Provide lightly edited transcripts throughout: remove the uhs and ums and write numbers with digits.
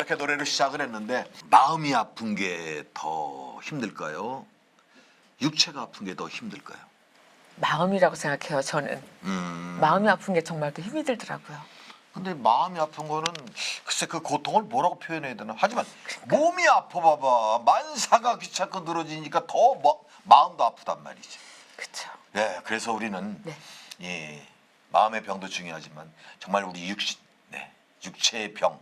이렇게 노래를 시작을 했는데 마음이 아픈 게 더 힘들까요? 육체가 아픈 게 더 힘들까요? 마음이라고 생각해요. 저는 마음이 아픈 게 정말 더 힘이 들더라고요. 근데 마음이 아픈 거는 글쎄 그 고통을 뭐라고 표현해야 되나? 하지만 몸이 아파 봐봐. 만사가 귀찮고 늘어지니까 더 마음도 아프단 말이지. 그렇죠. 네, 그래서 우리는 네. 예, 마음의 병도 중요하지만 정말 우리 육체의 병.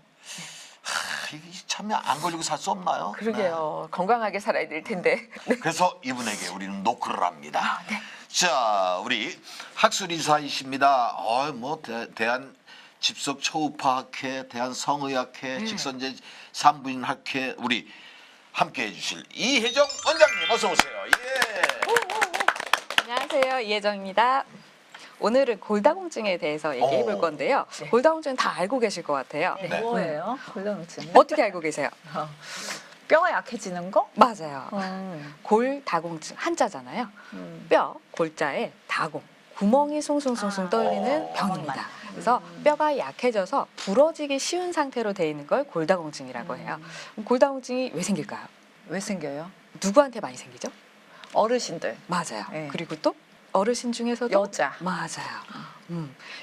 이게 참 안 걸리고 살 수 없나요? 그러게요. 건강하게 살아야 될 텐데. 네. 그래서 이분에게 우리는 노크를 합니다. 네. 자, 우리 학술이사이십니다. 뭐 대한 집속 초우파학회, 대한 성의학회, 직선제 산부인학회 우리 함께 해주실 이혜정 원장님 어서 오세요. 예. 안녕하세요. 이혜정입니다. 오늘은 골다공증에 대해서 얘기해 볼 건데요. 네. 골다공증 다 알고 계실 것 같아요. 네. 뭐예요? 골다공증? 어떻게 알고 계세요? 뼈가 약해지는 거? 맞아요. 음. 골다공증 한자잖아요. 뼈, 골자에 다공, 구멍이 숭숭숭숭 뚫리는 병입니다. 그래서 뼈가 약해져서 부러지기 쉬운 상태로 돼 있는 걸 골다공증이라고 해요. 그럼 골다공증이 왜 생길까요? 왜 생겨요? 누구한테 많이 생기죠? 어르신들. 맞아요. 네. 그리고 또 어르신 중에서도 여자. 맞아요.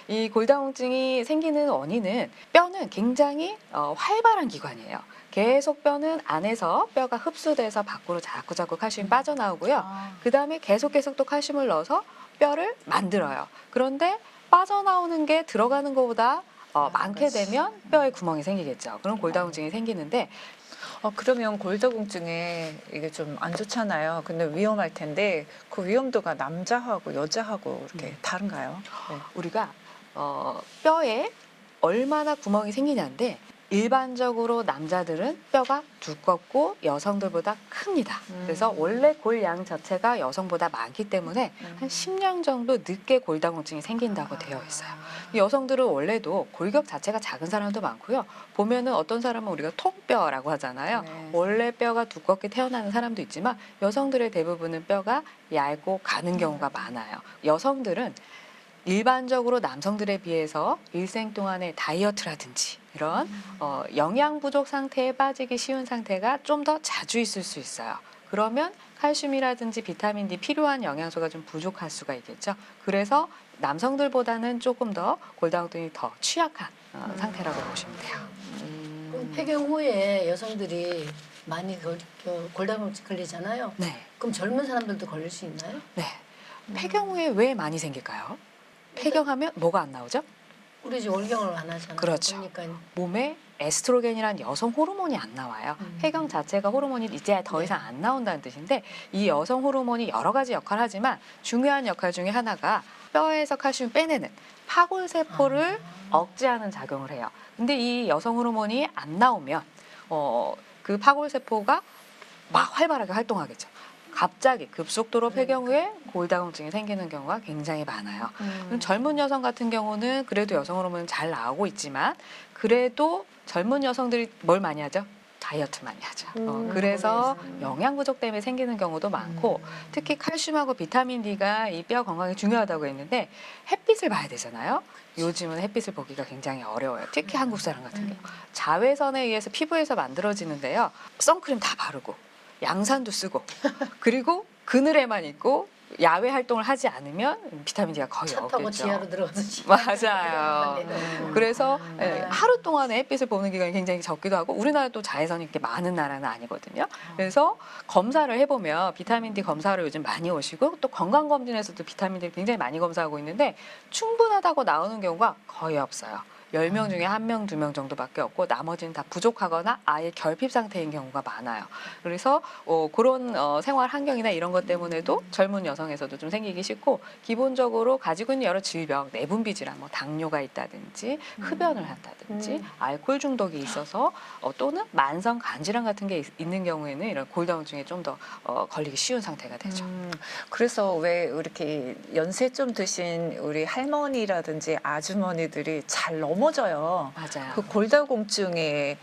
이 골다공증이 생기는 원인은 뼈는 굉장히 활발한 기관이에요. 계속 뼈는 안에서 뼈가 흡수돼서 밖으로 자꾸자꾸 칼슘이 빠져나오고요. 그 다음에 계속 또 칼슘을 넣어서 뼈를 만들어요. 그런데 빠져나오는 게 들어가는 것보다 많게 되면 뼈에 구멍이 생기겠죠. 그럼 골다공증이 생기는데 그러면 골다공증에 이게 좀 안 좋잖아요. 근데 위험할 텐데 그 위험도가 남자하고 여자하고 이렇게 다른가요? 네. 우리가 뼈에 얼마나 구멍이 생기냐인데 일반적으로 남자들은 뼈가 두껍고 여성들보다 큽니다. 그래서 원래 골양 자체가 여성보다 많기 때문에 한 10년 정도 늦게 골다공증이 생긴다고 되어 있어요. 여성들은 원래도 골격 자체가 작은 사람도 많고요. 보면은 어떤 사람은 우리가 통뼈라고 하잖아요. 네. 원래 뼈가 두껍게 태어나는 사람도 있지만 여성들의 대부분은 뼈가 얇고 가는 경우가 많아요. 여성들은 일반적으로 남성들에 비해서 일생 동안의 다이어트라든지 이런 영양 부족 상태에 빠지기 쉬운 상태가 좀 더 자주 있을 수 있어요. 그러면 칼슘이라든지 비타민 D 필요한 영양소가 좀 부족할 수가 있겠죠. 그래서 남성들보다는 조금 더 골다공증이 더 취약한 상태라고 보시면 돼요. 그럼 폐경 후에 여성들이 많이 골다공증 걸리잖아요. 네. 그럼 젊은 사람들도 걸릴 수 있나요? 네. 폐경 후에 왜 많이 생길까요? 폐경하면 뭐가 안 나오죠? 우리 이제 월경을 안 하잖아요. 그렇죠. 그러니까 몸에 에스트로겐이란 여성 호르몬이 안 나와요. 폐경 자체가 호르몬이 이제 더 이상 안 나온다는 뜻인데 이 여성 호르몬이 여러 가지 역할을 하지만 중요한 역할 중에 하나가 뼈에서 칼슘을 빼내는 파골세포를 억제하는 작용을 해요. 근데 이 여성 호르몬이 안 나오면 그 파골세포가 막 활발하게 활동하겠죠. 갑자기 급속도로 폐경 후에 골다공증이 생기는 경우가 굉장히 많아요. 젊은 여성 같은 경우는 그래도 여성 호르몬은 잘 나오고 있지만 그래도 젊은 여성들이 뭘 많이 하죠? 다이어트 많이 하죠. 그래서 영양 부족 때문에 생기는 경우도 많고 특히 칼슘하고 비타민 D가 이 뼈 건강에 중요하다고 했는데 햇빛을 봐야 되잖아요. 요즘은 햇빛을 보기가 굉장히 어려워요. 특히 한국 사람 같은 경우. 자외선에 의해서 피부에서 만들어지는데요. 선크림 다 바르고 양산도 쓰고 그리고 그늘에만 있고 야외 활동을 하지 않으면 비타민 D가 거의 차 타고 없겠죠. 지하로 들어가서 맞아요. 그래서 하루 동안에 햇빛을 보는 기간이 굉장히 적기도 하고 우리나라도 자외선이 이렇게 많은 나라는 아니거든요. 그래서 검사를 해보면 비타민 D 검사를 요즘 많이 오시고 또 건강검진에서도 비타민 D를 굉장히 많이 검사하고 있는데 충분하다고 나오는 경우가 거의 없어요. 10명 중에 1명, 2명 정도밖에 없고 나머지는 다 부족하거나 아예 결핍 상태인 경우가 많아요. 그래서 그런 생활 환경이나 이런 것 때문에도 젊은 여성에서도 좀 생기기 쉽고 기본적으로 가지고 있는 여러 질병, 내분비 질환, 뭐 당뇨가 있다든지 흡연을 한다든지 알코올 중독이 있어서 또는 만성 간질환 같은 게 있는 경우에는 이런 골다공증에 좀 더 걸리기 쉬운 상태가 되죠. 그래서 왜 이렇게 연세 좀 드신 우리 할머니라든지 아주머니들이 잘 넘어져요. 맞아요. 그 골다공증에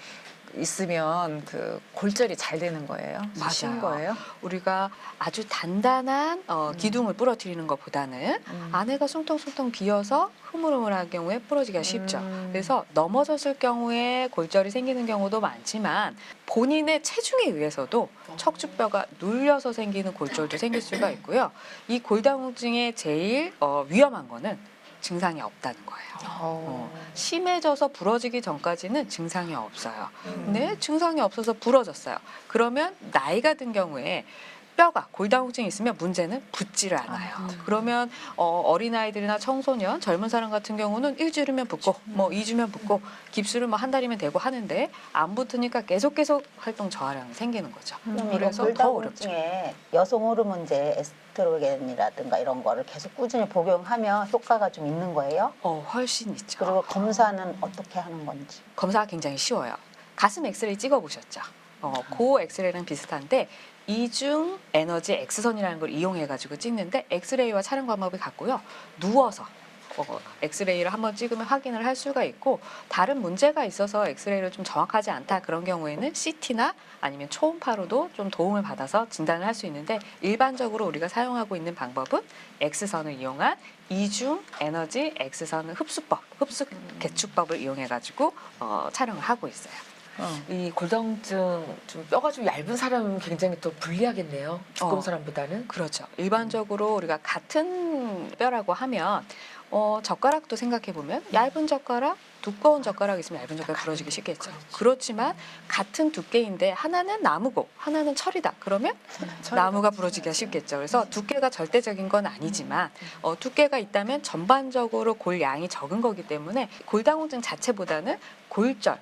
있으면 그 골절이 잘 되는 거예요? 쉬운 맞아요. 거예요? 우리가 아주 단단한 기둥을 부러뜨리는 것보다는 안에가 숭텅숭텅 비어서 흐물흐물한 경우에 부러지기가 쉽죠. 그래서 넘어졌을 경우에 골절이 생기는 경우도 많지만 본인의 체중에 의해서도 척추뼈가 눌려서 생기는 골절도 생길 수가 있고요. 이 골다공증의 제일 위험한 거는 증상이 없다는 거예요. 심해져서 부러지기 전까지는 증상이 없어요. 근데 증상이 없어서 부러졌어요. 그러면 나이가 든 경우에 뼈가 골다공증이 있으면 문제는 붙지를 않아요. 그러면 어린아이들이나 청소년, 젊은 사람 같은 경우는 일주일이면 붙고 뭐 2주면 붙고 깁스를 뭐 한 달이면 되고 하는데 안 붙으니까 계속 활동 저하량이 생기는 거죠. 그럼 이거 그래서 더 어렵죠. 골다공증에 여성 호르몬제 에스트로겐이라든가 이런 거를 계속 꾸준히 복용하면 효과가 좀 있는 거예요? 훨씬 있죠. 그리고 검사는 어떻게 하는 건지. 검사가 굉장히 쉬워요. 가슴 엑스레이 찍어보셨죠? 그 엑스레이랑 비슷한데 이중 에너지 X선이라는 걸 이용해가지고 찍는데 엑스레이와 촬영 방법이 같고요. 누워서 엑스레이를 한번 찍으면 확인을 할 수가 있고 다른 문제가 있어서 엑스레이를 좀 정확하지 않다 그런 경우에는 CT나 아니면 초음파로도 좀 도움을 받아서 진단을 할 수 있는데 일반적으로 우리가 사용하고 있는 방법은 X선을 이용한 이중 에너지 X선 흡수법, 흡수 개축법을 이용해가지고 촬영을 하고 있어요. 이 골다공증 좀 뼈가 좀 얇은 사람은 굉장히 또 불리하겠네요. 두꺼운 어. 사람보다는. 그렇죠. 일반적으로 우리가 같은 뼈라고 하면 젓가락도 생각해 보면 얇은 젓가락, 두꺼운 젓가락 있으면 얇은 젓가락 부러지기 쉽겠죠. 그렇지만 같은 두께인데 하나는 나무고 하나는 철이다. 그러면 나무가 부러지기가 쉽겠죠. 그래서 두께가 절대적인 건 아니지만 두께가 있다면 전반적으로 골 양이 적은 거기 때문에 골다공증 자체보다는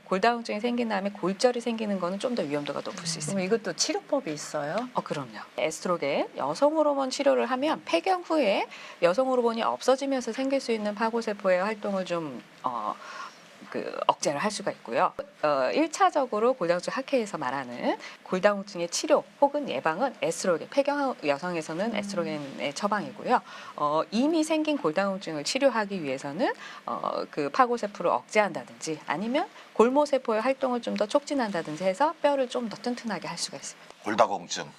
골다공증이 생긴 다음에 골절이 생기는 거는 좀 더 위험도가 높을 수 있습니다. 그럼 이것도 치료법이 있어요? 그럼요. 에스트로겐, 여성 호르몬 치료를 하면 폐경 후에 여성 호르몬이 없어지면서 생길 수 있는 파고세포의 활동을 좀 억제를 할 수가 있고요. 1차적으로 골다공증 학회에서 말하는 골다공증의 치료 혹은 예방은 에스트로겐, 폐경 여성에서는 에스트로겐의 처방이고요. 이미 생긴 골다공증을 치료하기 위해서는 그 파고세포를 억제한다든지 아니면 골모세포의 활동을 좀 더 촉진한다든지 해서 뼈를 좀 더 튼튼하게 할 수가 있습니다. 골다공증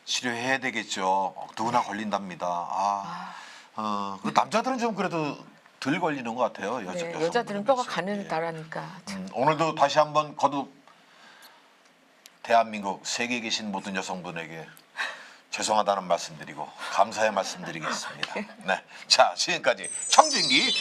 치료해야 되겠죠. 누구나 걸린답니다. 그 남자들은 좀 그래도 덜 걸리는 것 같아요. 여자들은 뼈가 가늘다라니까. 오늘도 다시 한번 거듭 대한민국 세계에 계신 모든 여성분에게 죄송하다는 말씀드리고 감사의 말씀드리겠습니다. 네, 자 지금까지 청진기